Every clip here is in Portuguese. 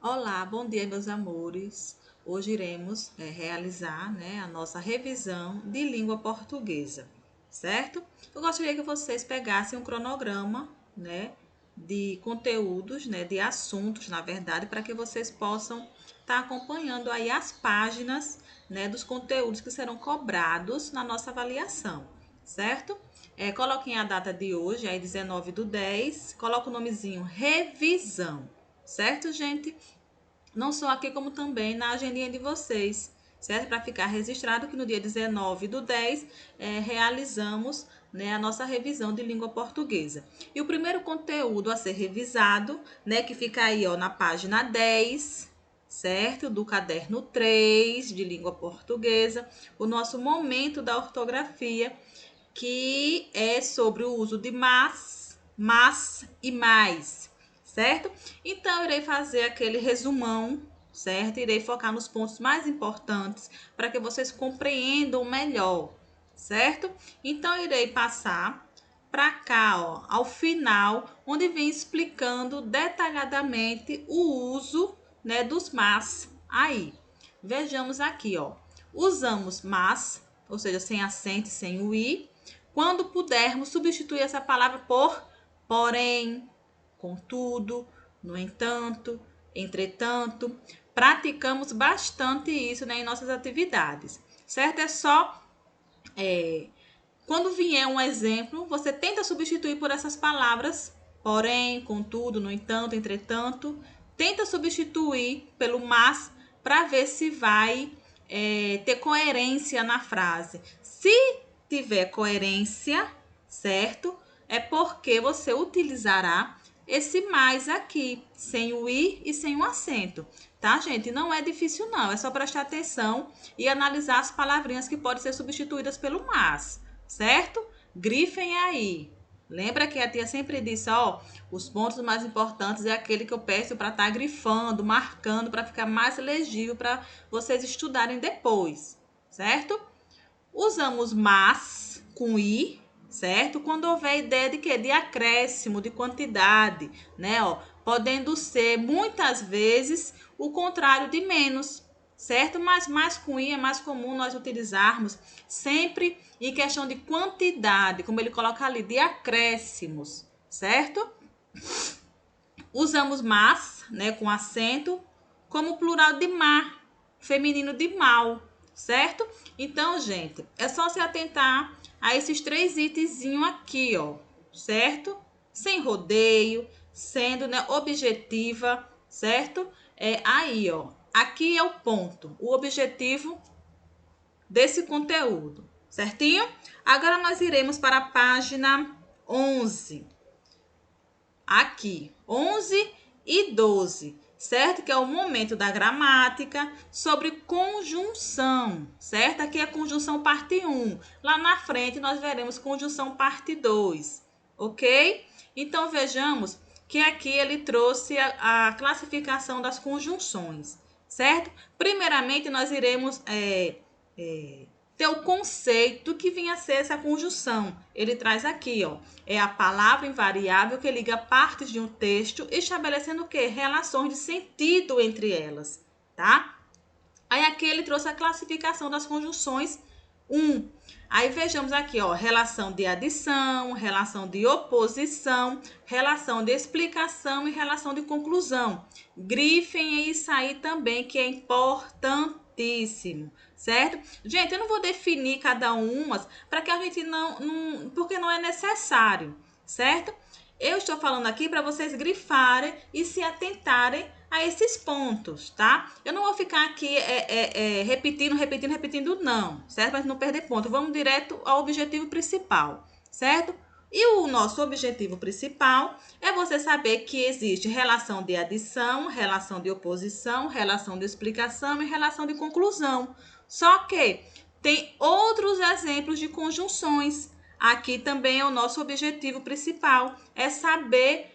Olá, bom dia, meus amores. Hoje iremos realizar, a nossa revisão de língua portuguesa, certo? Eu gostaria que vocês pegassem um cronograma, de conteúdos, de assuntos, na verdade, para que vocês possam estar acompanhando aí as páginas, dos conteúdos que serão cobrados na nossa avaliação, certo? Coloquem a data de hoje, aí 19/10, coloca o nomezinho revisão, certo, gente? Não só aqui, como também na agendinha de vocês, certo? Para ficar registrado que no dia 19/10 realizamos, a nossa revisão de língua portuguesa. E o primeiro conteúdo a ser revisado, que fica aí ó, na página 10, certo? Do caderno 3 de língua portuguesa, o nosso momento da ortografia, que é sobre o uso de mas e mais, certo? Então, eu irei fazer aquele resumão, certo? Irei focar nos pontos mais importantes para que vocês compreendam melhor, certo? Então, eu irei passar para cá, ó, ao final, onde vem explicando detalhadamente o uso, dos mas aí. Vejamos aqui, ó. Usamos mas, ou seja, sem acento e sem o i, quando pudermos substituir essa palavra por porém, contudo, no entanto, entretanto. Praticamos bastante isso, em nossas atividades, certo? É só quando vier um exemplo, você tenta substituir por essas palavras, porém, contudo, no entanto, entretanto. Tenta substituir pelo mas para ver se vai ter coerência na frase. Se tiver coerência, certo? É porque você utilizará esse mais aqui, sem o i e sem o acento, tá, gente? Não é difícil, não. É só prestar atenção e analisar as palavrinhas que podem ser substituídas pelo mas, certo? Grifem aí. Lembra que a tia sempre disse, ó, os pontos mais importantes é aquele que eu peço para estar grifando, marcando, para ficar mais legível para vocês estudarem depois, certo? Usamos mas com i, certo? Quando houver ideia de quê? De acréscimo, de quantidade, Ó, podendo ser muitas vezes o contrário de menos, certo? Mas mais com i é mais comum nós utilizarmos sempre em questão de quantidade, como ele coloca ali, de acréscimos, certo? Usamos mas, com acento, como plural de mar, feminino de mal, certo? Então, gente, é só se atentar a esses 3 itenzinhos aqui, ó, certo? Sem rodeio, sendo, objetiva, certo? Aí, ó, aqui é o ponto, o objetivo desse conteúdo, certinho? Agora nós iremos para a página 11. Aqui, 11 e 12, certo? Que é o momento da gramática sobre conjunção, certo? Aqui é conjunção parte 1. Lá na frente nós veremos conjunção parte 2, ok? Então vejamos que aqui ele trouxe a classificação das conjunções, certo? Primeiramente nós iremos ter o conceito que vinha a ser essa conjunção. Ele traz aqui, ó, é a palavra invariável que liga partes de um texto, estabelecendo o quê? Relações de sentido entre elas, tá? Aí aqui ele trouxe a classificação das conjunções 1. Aí vejamos aqui, ó, relação de adição, relação de oposição, relação de explicação e relação de conclusão. Grifem isso aí também, que é importantíssimo, certo? Gente, eu não vou definir cada uma para que a gente não, porque não é necessário, certo? Eu estou falando aqui para vocês grifarem e se atentarem a esses pontos, tá? Eu não vou ficar aqui repetindo, não, certo? Para não perder ponto. Vamos direto ao objetivo principal, certo? E o nosso objetivo principal é você saber que existe relação de adição, relação de oposição, relação de explicação e relação de conclusão. Só que tem outros exemplos de conjunções. Aqui também é o nosso objetivo principal, é saber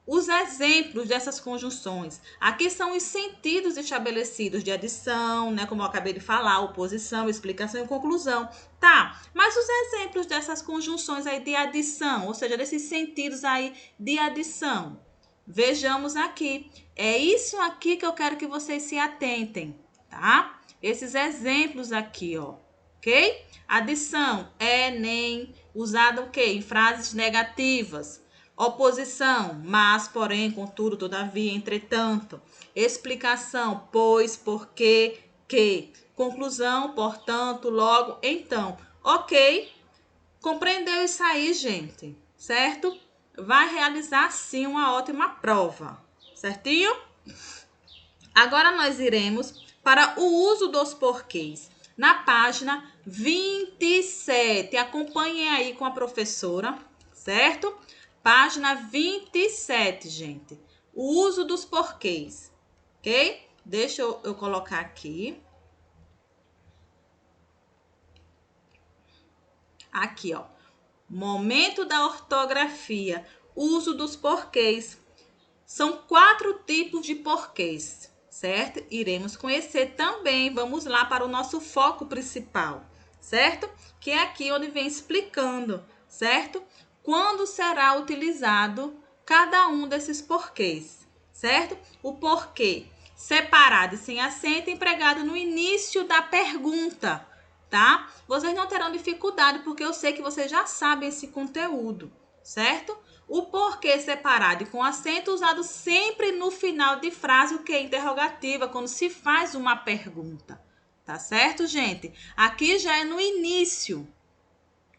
os exemplos dessas conjunções. Aqui são os sentidos estabelecidos de adição, como eu acabei de falar, oposição, explicação e conclusão. Tá, mas os exemplos dessas conjunções aí de adição, ou seja, desses sentidos aí de adição. Vejamos aqui. É isso aqui que eu quero que vocês se atentem, tá? Esses exemplos aqui, ó, ok? Adição, é, nem, usada o quê? Em frases negativas. Oposição, mas, porém, contudo, todavia, entretanto. Explicação, pois, porque, que. Conclusão, portanto, logo, então. Ok? Compreendeu isso aí, gente? Certo? Vai realizar, sim, uma ótima prova. Certinho? Agora nós iremos para o uso dos porquês. Na página 27. Acompanhem aí com a professora, certo? Página 27, gente. O uso dos porquês, ok? Deixa eu colocar aqui. Aqui, ó. Momento da ortografia. Uso dos porquês. São 4 tipos de porquês, certo? Iremos conhecer também. Vamos lá para o nosso foco principal, certo? Que é aqui onde vem explicando, certo? Quando será utilizado cada um desses porquês, certo? O porquê separado e sem acento empregado no início da pergunta, tá? Vocês não terão dificuldade porque eu sei que vocês já sabem esse conteúdo, certo? O porquê separado e com acento usado sempre no final de frase, o que é interrogativa, quando se faz uma pergunta. Tá certo, gente? Aqui já é no início,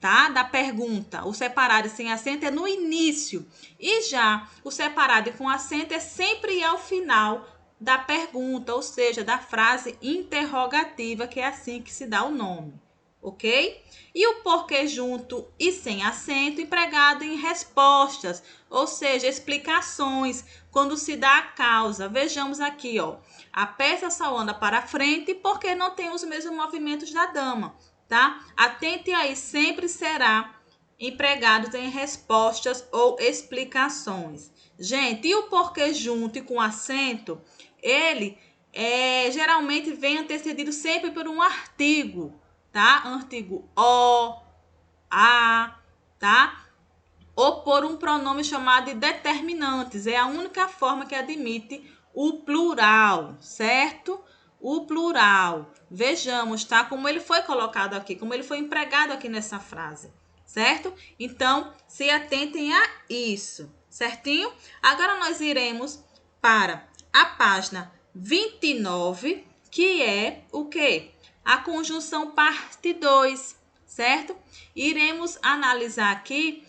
tá? Da pergunta. O separado e sem acento é no início. E já o separado e com acento é sempre ao final da pergunta, ou seja, da frase interrogativa, que é assim que se dá o nome. Ok? E o porquê junto e sem acento empregado em respostas, ou seja, explicações, quando se dá a causa. Vejamos aqui, ó. A peça só anda para frente porque não tem os mesmos movimentos da dama, tá? Atente aí, sempre será empregados em respostas ou explicações. Gente, e o porquê junto e com acento, ele geralmente vem antecedido sempre por um artigo, tá? Artigo o, a, tá? Ou por um pronome chamado de determinantes. É a única forma que admite o plural, certo? O plural. Vejamos, tá? Como ele foi colocado aqui, como ele foi empregado aqui nessa frase, certo? Então, se atentem a isso, certinho? Agora nós iremos para a página 29, que é o quê? A conjunção parte 2, certo? Iremos analisar aqui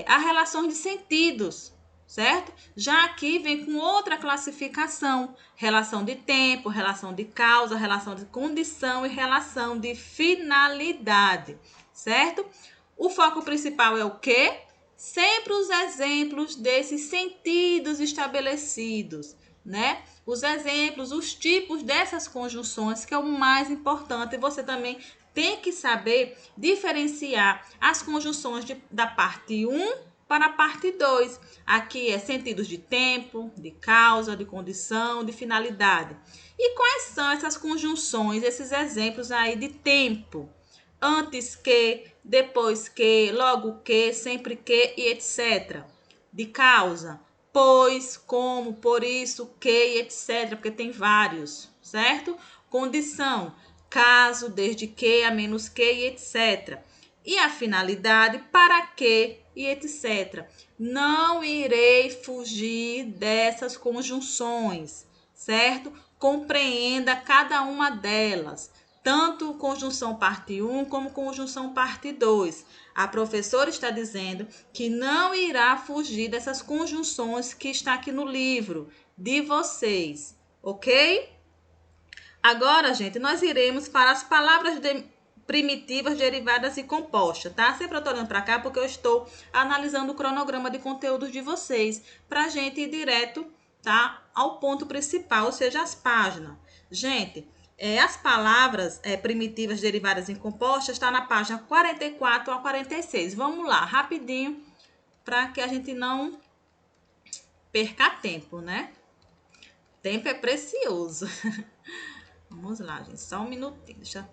a relação de sentidos, certo? Já aqui vem com outra classificação: relação de tempo, relação de causa, relação de condição e relação de finalidade, certo? O foco principal é o quê? Sempre os exemplos desses sentidos estabelecidos, né? Os exemplos, os tipos dessas conjunções, que é o mais importante. Você também tem que saber diferenciar as conjunções da parte 1 para a parte 2. Aqui é sentidos de tempo, de causa, de condição, de finalidade. E quais são essas conjunções, esses exemplos aí de tempo? Antes que, depois que, logo que, sempre que e etc. De causa, pois, como, por isso, que e etc. Porque tem vários, certo? Condição, caso, desde que, a menos que e etc. E a finalidade, para que e etc. Não irei fugir dessas conjunções, certo? Compreenda cada uma delas, tanto conjunção parte 1 como conjunção parte 2. A professora está dizendo que não irá fugir dessas conjunções que está aqui no livro de vocês, ok? Agora, gente, nós iremos para as palavras primitivas, derivadas e compostas, tá? Sempre eu tô olhando para cá porque eu estou analisando o cronograma de conteúdos de vocês, para a gente ir direto, tá? Ao ponto principal, ou seja, as páginas. Gente, as palavras primitivas, derivadas e compostas está na página 44 a 46. Vamos lá, rapidinho, para que a gente não perca tempo, né? Tempo é precioso. Vamos lá, gente. Só um minutinho. Deixa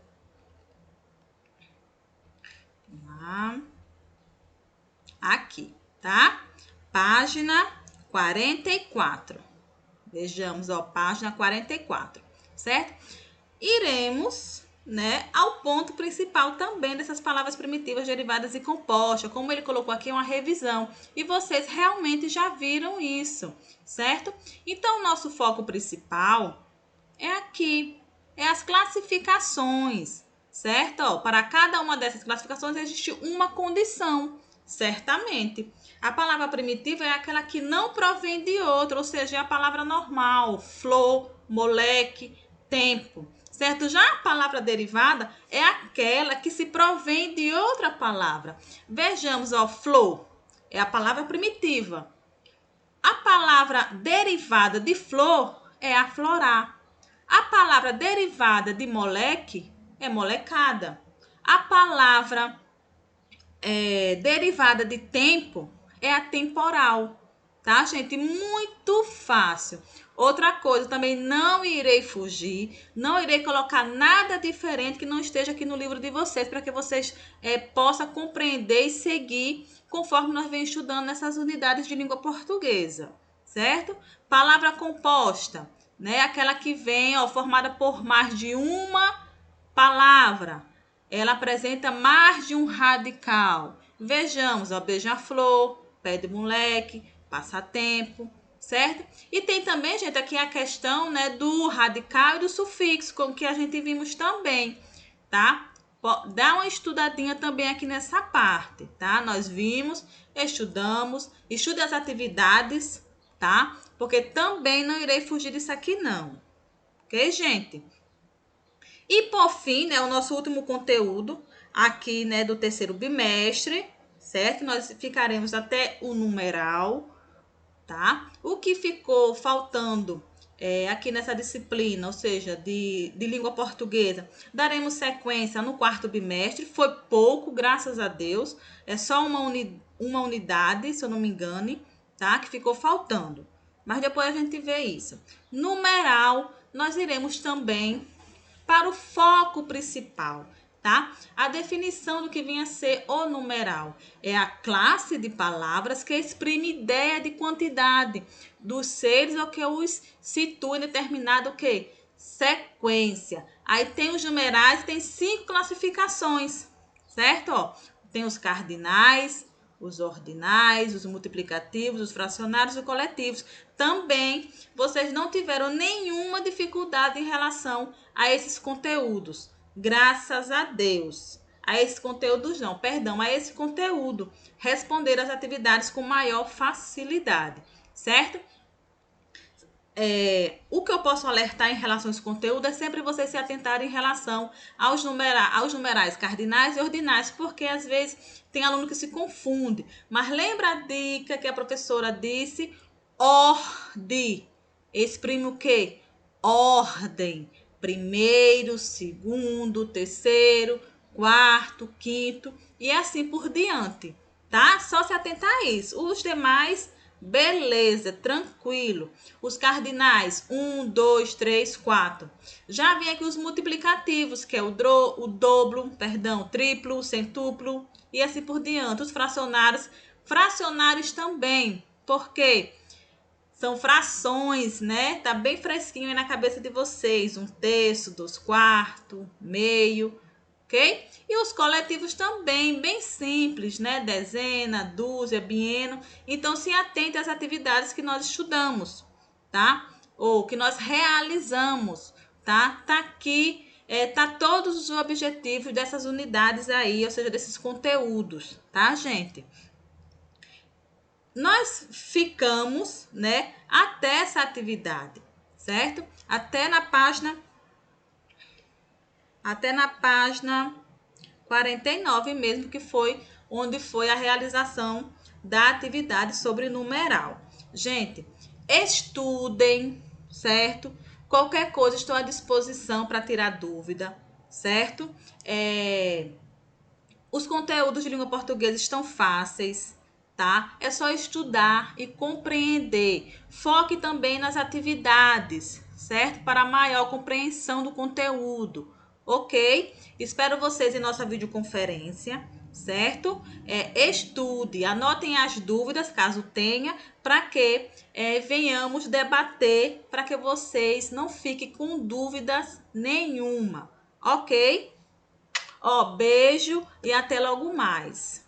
lá. Aqui, tá? Página 44. Vejamos, ó, página 44, certo? Iremos, né, ao ponto principal também dessas palavras primitivas, derivadas e compostas, como ele colocou aqui, uma revisão. E vocês realmente já viram isso, certo? Então, o nosso foco principal é aqui, é as classificações, certo? Ó, para cada uma dessas classificações existe uma condição, certamente. A palavra primitiva é aquela que não provém de outra, ou seja, é a palavra normal, flor, moleque, tempo, certo? Já a palavra derivada é aquela que se provém de outra palavra. Vejamos, ó, flor é a palavra primitiva. A palavra derivada de flor é aflorar. A palavra derivada de moleque é molecada. A palavra derivada de tempo é atemporal. Tá, gente? Muito fácil. Outra coisa, também não irei fugir, não irei colocar nada diferente que não esteja aqui no livro de vocês, para que vocês possam compreender e seguir conforme nós vem estudando nessas unidades de língua portuguesa, certo? Palavra composta, né? Aquela que vem, ó, formada por mais de uma palavra. Ela apresenta mais de um radical. Vejamos, ó, beija-flor, pé de moleque, passatempo, certo? E tem também, gente, aqui a questão, né, do radical e do sufixo, como que a gente vimos também, tá? Dá uma estudadinha também aqui nessa parte, tá? Nós vimos, estudamos, estude as atividades, tá? Porque também não irei fugir disso aqui, não. Ok, gente? E por fim, né, o nosso último conteúdo aqui, né, do terceiro bimestre, certo? Nós ficaremos até o numeral, tá? O que ficou faltando aqui nessa disciplina, ou seja, de língua portuguesa, daremos sequência no quarto bimestre. Foi pouco, graças a Deus. É só uma unidade, se eu não me engane, tá? Que ficou faltando. Mas depois a gente vê isso. Numeral, nós iremos também para o foco principal, tá? A definição do que vem a ser o numeral é a classe de palavras que exprime ideia de quantidade dos seres ou que os situa em determinado o quê? Sequência. Aí tem os numerais, tem 5 classificações, certo? Ó, tem os cardinais, os ordinais, os multiplicativos, os fracionários e coletivos. Também vocês não tiveram nenhuma dificuldade em relação a esses conteúdos. Graças a Deus. A esses conteúdos não, perdão, a esse conteúdo. Responder as atividades com maior facilidade, certo? O que eu posso alertar em relação a esse conteúdo é sempre vocês se atentarem em relação aos numerais cardinais e ordinais, porque às vezes tem aluno que se confunde. Mas lembra a dica que a professora disse? Ordem. Exprime o quê? Ordem. Primeiro, segundo, terceiro, quarto, quinto e assim por diante, tá? Só se atentar a isso. Os demais, beleza, tranquilo. Os cardinais, 1, 2, 3, 4. Já vem aqui os multiplicativos, que é o dobro, triplo, centuplo e assim por diante. Os fracionários também, porque são frações, né? Tá bem fresquinho aí na cabeça de vocês. 1/3, 2/4, meio, ok? E os coletivos também, bem simples, né? Dezena, dúzia, bieno. Então, se atente às atividades que nós estudamos, tá? Ou que nós realizamos, tá? Tá aqui, tá todos os objetivos dessas unidades aí, ou seja, desses conteúdos, tá, gente? Nós ficamos, né, até essa atividade, certo? Até na página 49 mesmo, que foi onde foi a realização da atividade sobre numeral. Gente, estudem, certo? Qualquer coisa, estou à disposição para tirar dúvida, certo? Os conteúdos de língua portuguesa estão fáceis, tá? É só estudar e compreender. Foque também nas atividades, certo? Para maior compreensão do conteúdo, ok? Espero vocês em nossa videoconferência, certo? Estude, anotem as dúvidas, caso tenha, para que venhamos debater, para que vocês não fiquem com dúvidas nenhuma, ok? Ó, beijo e até logo mais.